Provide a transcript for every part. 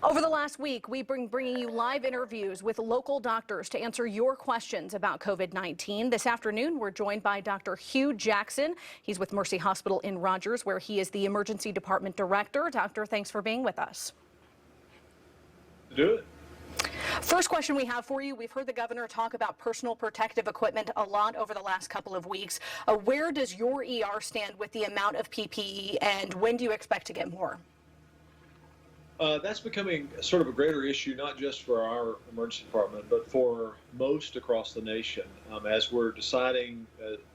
Over the last week, we've been bringing you live interviews with local doctors to answer your questions about COVID-19. This afternoon, we're joined by Dr. Hugh Jackson. He's with Mercy Hospital in Rogers, where he is the emergency department director. Doctor, thanks for being with us. Do it. First question we have for you. We've heard the governor talk about personal protective equipment a lot over the last couple of weeks. Where does your ER stand with the amount of PPE, and when do you expect to get more? That's becoming sort of a greater issue, not just for our emergency department, but for most across the nation. As we're deciding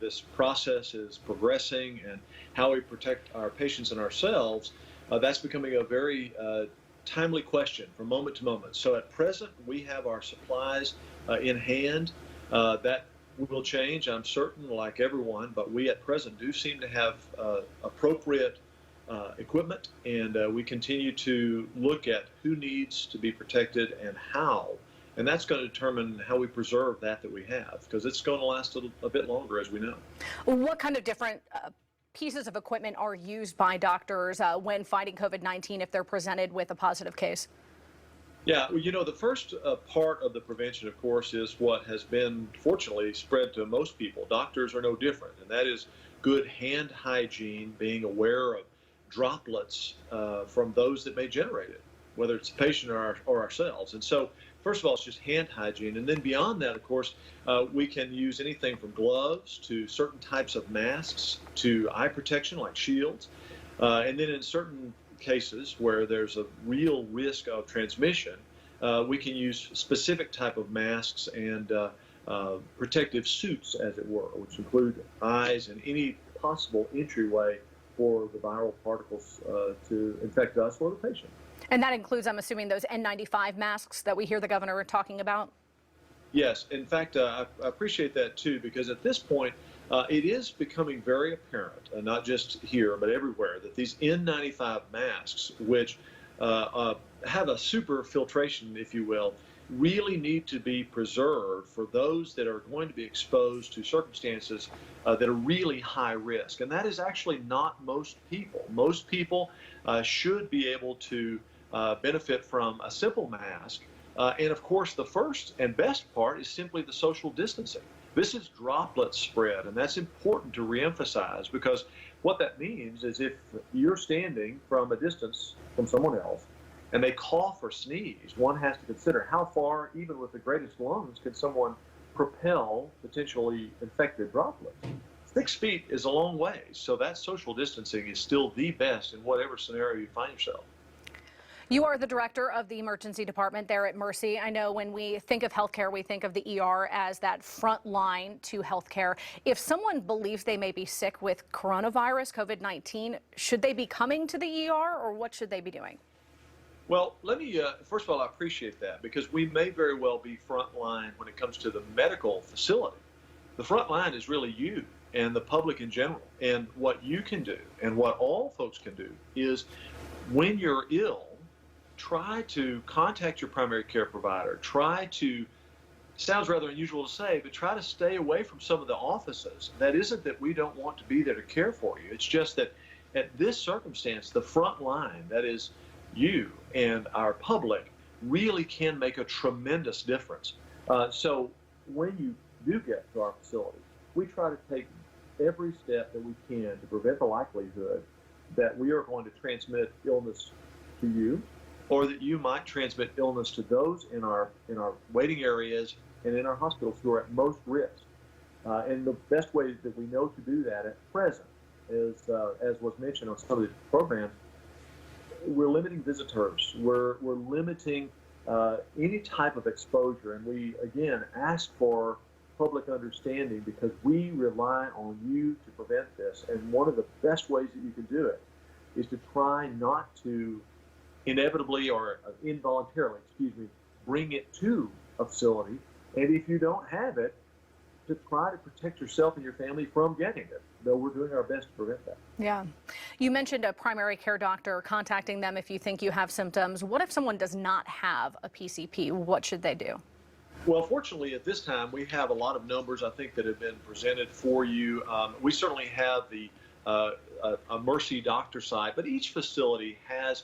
this process is progressing and how we protect our patients and ourselves, that's becoming a very timely question from moment to moment. So at present, we have our supplies in hand. That will change, I'm certain, like everyone, but we at present do seem to have appropriate equipment, and we continue to look at who needs to be protected and how, and that's going to determine how we preserve that we have, because it's going to last a bit longer, as we know. What kind of different pieces of equipment are used by doctors when fighting COVID-19 if they're presented with a positive case? Yeah, well, you know, the first part of the prevention, of course, is what has been, fortunately, spread to most people. Doctors are no different, and that is good hand hygiene, being aware of droplets from those that may generate it, whether it's the patient or ourselves. And so, first of all, it's just hand hygiene. And then beyond that, of course, we can use anything from gloves to certain types of masks to eye protection like shields. And then in certain cases where there's a real risk of transmission, we can use specific type of masks and protective suits, as it were, which include eyes and any possible entryway for the viral particles to infect us or the patient. And that includes, I'm assuming, those N95 masks that we hear the governor talking about? Yes. In fact, I appreciate that, too, because at this point, it is becoming very apparent, not just here, but everywhere, that these N95 masks, which have a super filtration, if you will, really need to be preserved for those that are going to be exposed to circumstances that are really high risk. And that is actually not most people. Most people should be able to benefit from a simple mask. And of course, the first and best part is simply the social distancing. This is droplet spread, and that's important to reemphasize, because what that means is if you're standing from a distance from someone else and they cough or sneeze, one has to consider how far, even with the greatest lungs, can someone propel potentially infected droplets. 6 feet is a long way, so that social distancing is still the best in whatever scenario you find yourself. You are the director of the emergency department there at Mercy. I know when we think of healthcare, we think of the ER as that front line to healthcare. If someone believes they may be sick with coronavirus, COVID-19, should they be coming to the ER, or what should they be doing? Well, let me, first of all, I appreciate that, because we may very well be front line when it comes to the medical facility. The front line is really you and the public in general. And what you can do, and what all folks can do, is when you're ill, try to contact your primary care provider. Try to, sounds rather unusual to say, but try to stay away from some of the offices. That isn't that we don't want to be there to care for you. It's just that at this circumstance, the front line, that is you and our public, really can make a tremendous difference. So when you do get to our facility, we try to take every step that we can to prevent the likelihood that we are going to transmit illness to you, or that you might transmit illness to those in our waiting areas and in our hospitals who are at most risk. And the best way that we know to do that at present is, as was mentioned on some of the programs, we're limiting visitors. We're limiting any type of exposure, and we again ask for public understanding, because we rely on you to prevent this. And one of the best ways that you can do it is to try not to inevitably or involuntarily, bring it to a facility. And if you don't have it, to try to protect yourself and your family from getting it, though we're doing our best to prevent that. Yeah. You mentioned a primary care doctor, contacting them if you think you have symptoms. What if someone does not have a PCP? What should they do? Well, fortunately, at this time, we have a lot of numbers, I think, that have been presented for you. We certainly have the a Mercy doctor site, but each facility has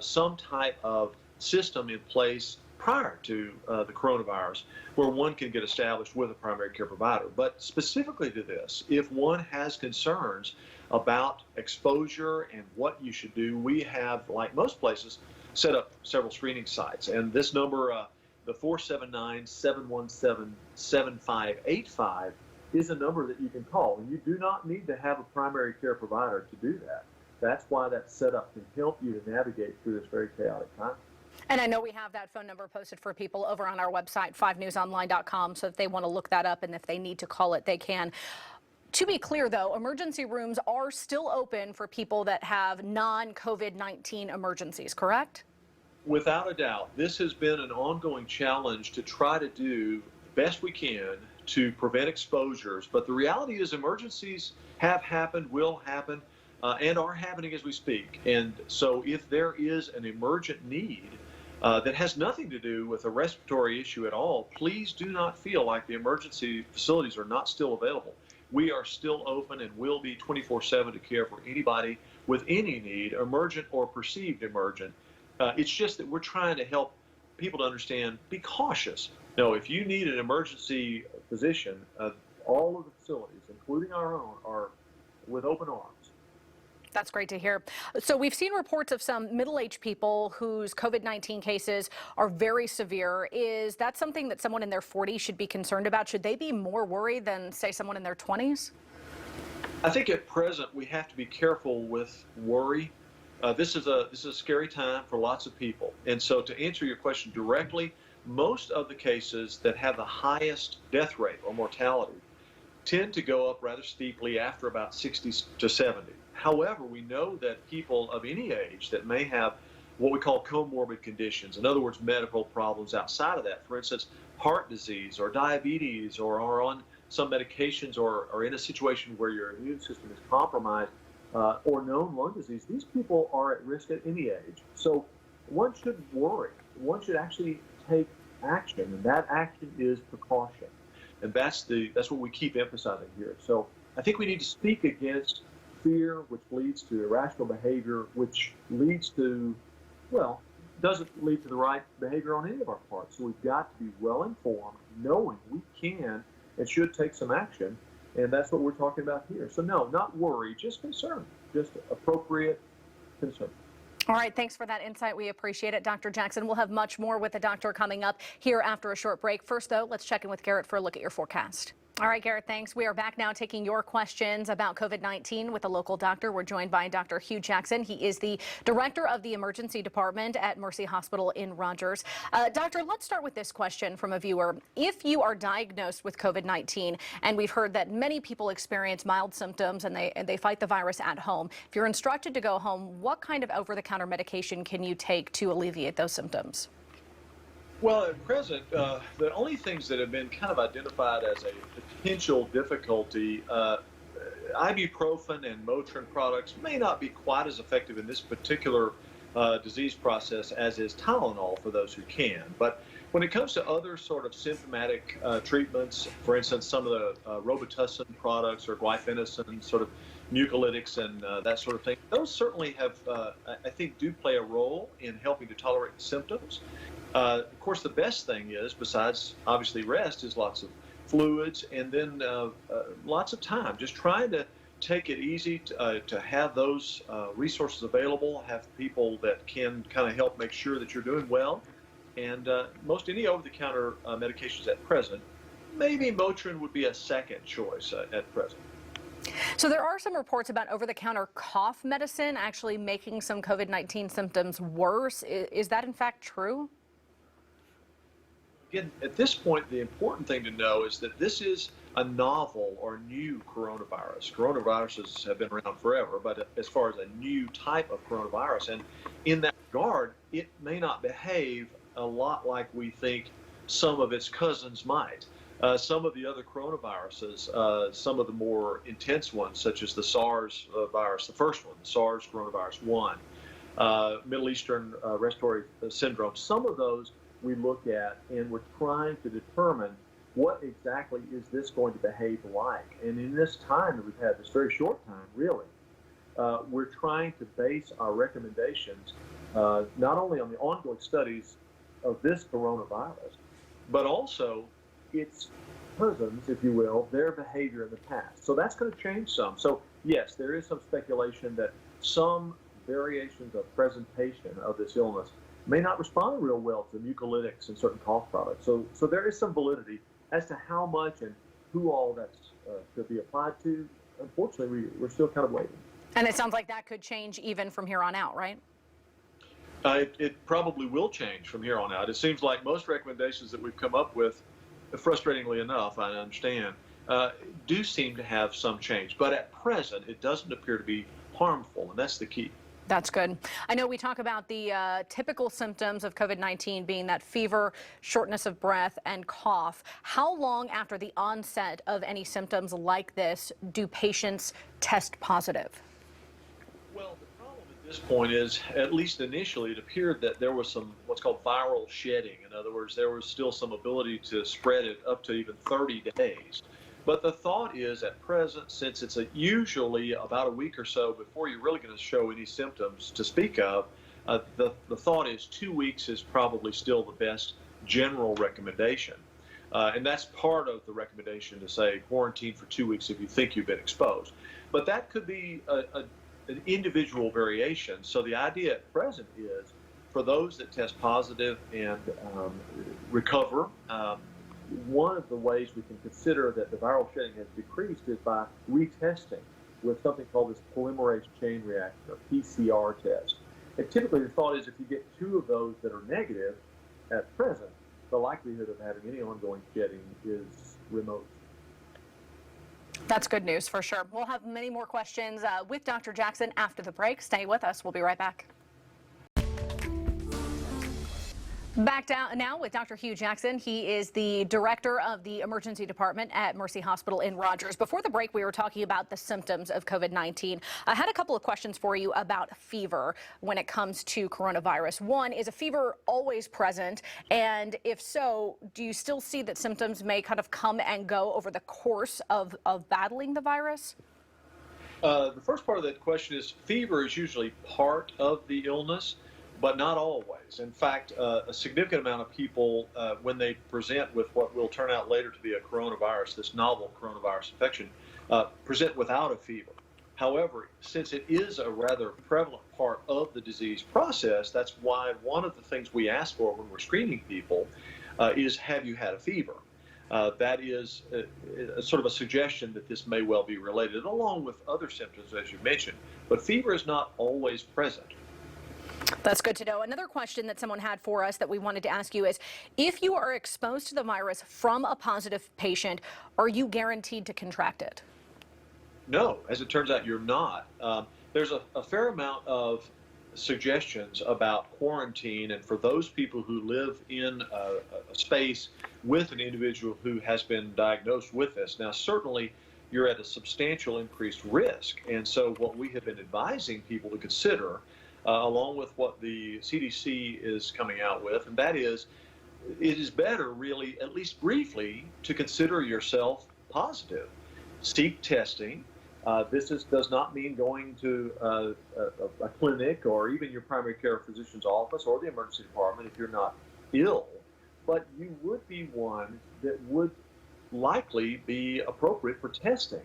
some type of system in place prior to the coronavirus where one can get established with a primary care provider. But specifically to this, if one has concerns about exposure and what you should do, we have, like most places, set up several screening sites. And this number, the 479-717-7585, is a number that you can call. And you do not need to have a primary care provider to do that. That's why that's set up to help you to navigate through this very chaotic time. And I know we have that phone number posted for people over on our website, 5newsonline.com, so if they want to look that up and if they need to call it, they can. To be clear, though, emergency rooms are still open for people that have non-COVID-19 emergencies, correct? Without a doubt, this has been an ongoing challenge to try to do the best we can to prevent exposures. But the reality is emergencies have happened, will happen, and are happening as we speak. And so if there is an emergent need that has nothing to do with a respiratory issue at all, please do not feel like the emergency facilities are not still available. We are still open and will be 24/7 to care for anybody with any need, emergent or perceived emergent. It's just that we're trying to help people to understand, be cautious. No, if you need an emergency physician, all of the facilities, including our own, are with open arms. That's great to hear. So we've seen reports of some middle-aged people whose COVID-19 cases are very severe. Is that something that someone in their 40s should be concerned about? Should they be more worried than, say, someone in their 20s? I think at present we have to be careful with worry. This is a scary time for lots of people. And so to answer your question directly, most of the cases that have the highest death rate or mortality tend to go up rather steeply after about 60 to 70. However, we know that people of any age that may have what we call comorbid conditions, in other words, medical problems outside of that, for instance, heart disease or diabetes, or are on some medications, or are in a situation where your immune system is compromised, or known lung disease, these people are at risk at any age. So one should worry. One should actually take action, and that action is precaution. And that's what we keep emphasizing here. So I think we need to speak against fear, which leads to irrational behavior, which leads to, well, doesn't lead to the right behavior on any of our parts. So we've got to be well informed, knowing we can and should take some action. And that's what we're talking about here. So no, not worry, just concern, just appropriate concern. All right, thanks for that insight. We appreciate it, Dr. Jackson. We'll have much more with the doctor coming up here after a short break. First, though, let's check in with Garrett for a look at your forecast. All right, Garrett, thanks. We are back now taking your questions about COVID-19 with a local doctor. We're joined by Dr. Hugh Jackson. He is the director of the emergency department at Mercy Hospital in Rogers. Doctor, let's start with this question from a viewer. If you are diagnosed with COVID-19, and we've heard that many people experience mild symptoms and they fight the virus at home, if you're instructed to go home, what kind of over-the-counter medication can you take to alleviate those symptoms? Well, at present, the only things that have been kind of identified as a potential difficulty, ibuprofen and Motrin products may not be quite as effective in this particular disease process as is Tylenol for those who can. But when it comes to other sort of symptomatic treatments, for instance, some of the Robitussin products or guaifenesin, sort of mucolytics and that sort of thing, those certainly have, I think, do play a role in helping to tolerate the symptoms. Of course, the best thing is, besides obviously rest, is lots of fluids and then lots of time. Just trying to take it easy to have those resources available, have people that can kind of help make sure that you're doing well. And most any over-the-counter medications at present, maybe Motrin would be a second choice at present. So there are some reports about over-the-counter cough medicine actually making some COVID-19 symptoms worse. Is that in fact true? Again, at this point, the important thing to know is that this is a novel or new coronavirus. Coronaviruses have been around forever, but as far as a new type of coronavirus, and in that regard, it may not behave a lot like we think some of its cousins might. Some of the other coronaviruses, some of the more intense ones, such as the SARS virus, the first one, the SARS coronavirus 1, Middle Eastern respiratory syndrome, some of those we look at, and we're trying to determine what exactly is this going to behave like. And in this time that we've had, this very short time, really, we're trying to base our recommendations not only on the ongoing studies of this coronavirus, but also its cousins, if you will, their behavior in the past. So that's going to change some. So yes, there is some speculation that some variations of presentation of this illness may not respond real well to mucolytics and certain cough products. So there is some validity as to how much and who all that's could be applied to. Unfortunately, we're still kind of waiting. And it sounds like that could change even from here on out, right? It probably will change from here on out. It seems like most recommendations that we've come up with, frustratingly enough, I understand, do seem to have some change. But at present, it doesn't appear to be harmful, and that's the key. That's good. I know we talk about the typical symptoms of COVID-19 being that fever, shortness of breath, and cough. How long after the onset of any symptoms like this do patients test positive? Well, the problem at this point is, at least initially, it appeared that there was some what's called viral shedding. In other words, there was still some ability to spread it up to even 30 days. But the thought is, at present, since it's usually about a week or so before you're really going to show any symptoms to speak of, the thought is 2 weeks is probably still the best general recommendation. And that's part of the recommendation to say quarantine for 2 weeks if you think you've been exposed. But that could be an individual variation. So the idea at present is for those that test positive and recover, one of the ways we can consider that the viral shedding has decreased is by retesting with something called this polymerase chain reaction, or PCR test. And typically the thought is if you get 2 of those that are negative at present, the likelihood of having any ongoing shedding is remote. That's good news for sure. We'll have many more questions with Dr. Jackson after the break. Stay with us. We'll be right back. Back down now with Dr. Hugh Jackson. He is the director of the emergency department at Mercy Hospital in Rogers. Before the break, we were talking about the symptoms of COVID-19. I had a couple of questions for you about fever when it comes to coronavirus. One, is a fever always present? And if so, do you still see that symptoms may kind of come and go over the course of battling the virus? The first part of that question is fever is usually part of the illness, but not always. In fact, a significant amount of people, when they present with what will turn out later to be a coronavirus, this novel coronavirus infection, present without a fever. However, since it is a rather prevalent part of the disease process, that's why one of the things we ask for when we're screening people is, have you had a fever? That is sort of a suggestion that this may well be related, along with other symptoms, as you mentioned. But fever is not always present. That's good to know. Another question that someone had for us that we wanted to ask you is, if you are exposed to the virus from a positive patient, are you guaranteed to contract it? No, as it turns out, you're not. There's a fair amount of suggestions about quarantine, and for those people who live in a space with an individual who has been diagnosed with this. Now, certainly, you're at a substantial increased risk, and so what we have been advising people to consider, along with what the CDC is coming out with, and that is, it is better really, at least briefly, to consider yourself positive. Seek testing. This does not mean going to a clinic or even your primary care physician's office or the emergency department if you're not ill, but you would be one that would likely be appropriate for testing.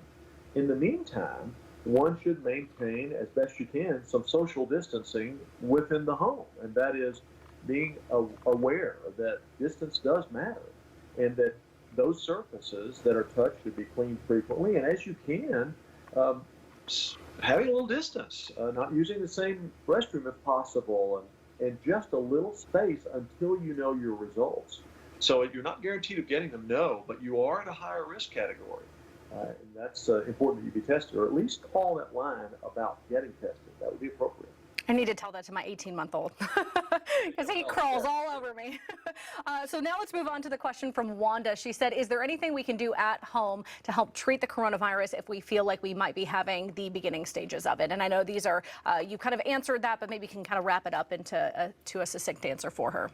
In the meantime, one should maintain, as best you can, some social distancing within the home, and that is being aware that distance does matter, and that those surfaces that are touched should be cleaned frequently, and as you can, having a little distance, not using the same restroom if possible, and just a little space until you know your results. So you're not guaranteed of getting them, no, but you are in a higher risk category. And that's important that you be tested, or at least call that line about getting tested. That would be appropriate. I need to tell that to my 18-month-old because he crawls all over me. So now let's move on to the question from Wanda. She said, is there anything we can do at home to help treat the coronavirus if we feel like we might be having the beginning stages of it? And I know these are, you kind of answered that, but maybe you can kind of wrap it up into to a succinct answer for her.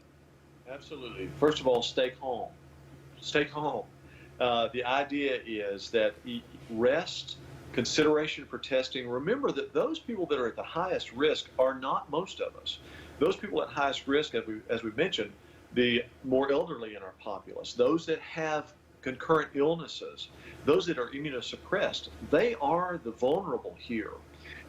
Absolutely. First of all, stay calm. Stay calm. The idea is that rest, consideration for testing. Remember that those people that are at the highest risk are not most of us. Those people at highest risk, as we mentioned, the more elderly in our populace, those that have concurrent illnesses, those that are immunosuppressed, they are the vulnerable here.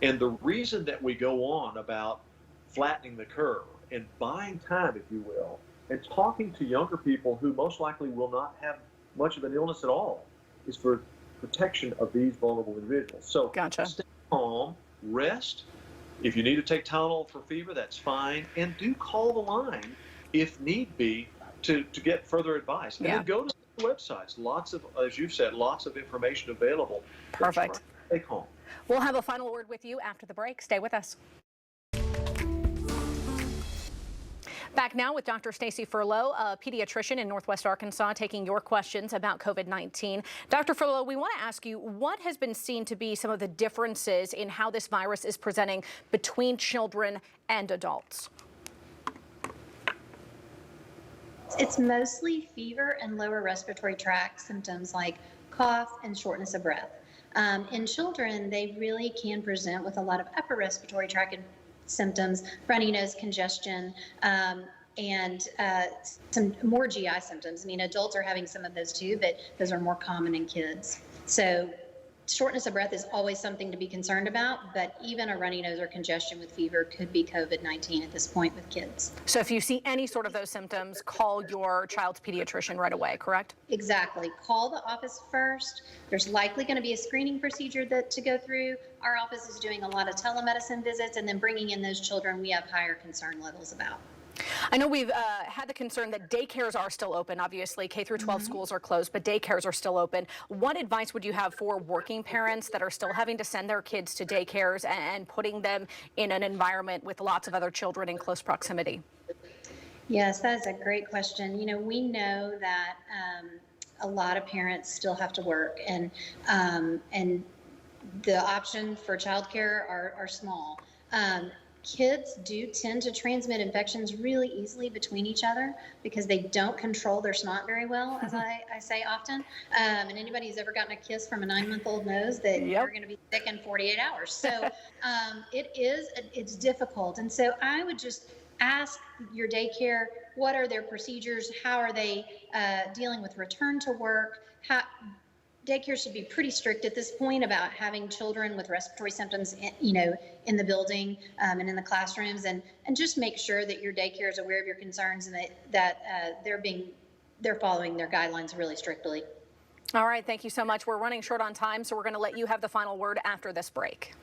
And the reason that we go on about flattening the curve and buying time, if you will, and talking to younger people who most likely will not have much of an illness at all is for protection of these vulnerable individuals. So Gotcha. Stay calm, rest. If you need to take Tylenol for fever, that's fine. And do call the line if need be to get further advice. And then go to the websites. Lots of, as you've said, lots of information available. Perfect. Stay calm. We'll have a final word with you after the break. Stay with us. Back now with Dr. Stacy Furlow, a pediatrician in Northwest Arkansas, taking your questions about COVID-19. Dr. Furlow, we want to ask you, what has been seen to be some of the differences in how this virus is presenting between children and adults? It's mostly fever and lower respiratory tract symptoms like cough and shortness of breath. In children, they really can present with a lot of upper respiratory tract symptoms, runny nose, congestion, and some more GI symptoms. I mean, adults are having some of those too, but those are more common in kids. So shortness of breath is always something to be concerned about, but even a runny nose or congestion with fever could be COVID-19 at this point with kids. So if you see any sort of those symptoms, call your child's pediatrician right away, correct? Exactly. Call the office first. There's likely going to be a screening procedure to go through. Our office is doing a lot of telemedicine visits, and then bringing in those children we have higher concern levels about. I know we've had the concern that daycares are still open. Obviously, K through 12 schools are closed, but daycares are still open. What advice would you have for working parents that are still having to send their kids to daycares and putting them in an environment with lots of other children in close proximity? Yes, that is a great question. You know, we know that a lot of parents still have to work, and the option for childcare are small. Kids do tend to transmit infections really easily between each other because they don't control their snot very well, as I say often. And anybody who's ever gotten a kiss from a 9-month-old knows that you're going to be sick in 48 hours. So it's difficult. And so I would just ask your daycare, what are their procedures? How are they dealing with return to work? Daycare should be pretty strict at this point about having children with respiratory symptoms, in the building and in the classrooms, and just make sure that your daycare is aware of your concerns and that they're following their guidelines really strictly. All right, thank you so much. We're running short on time, so we're going to let you have the final word after this break.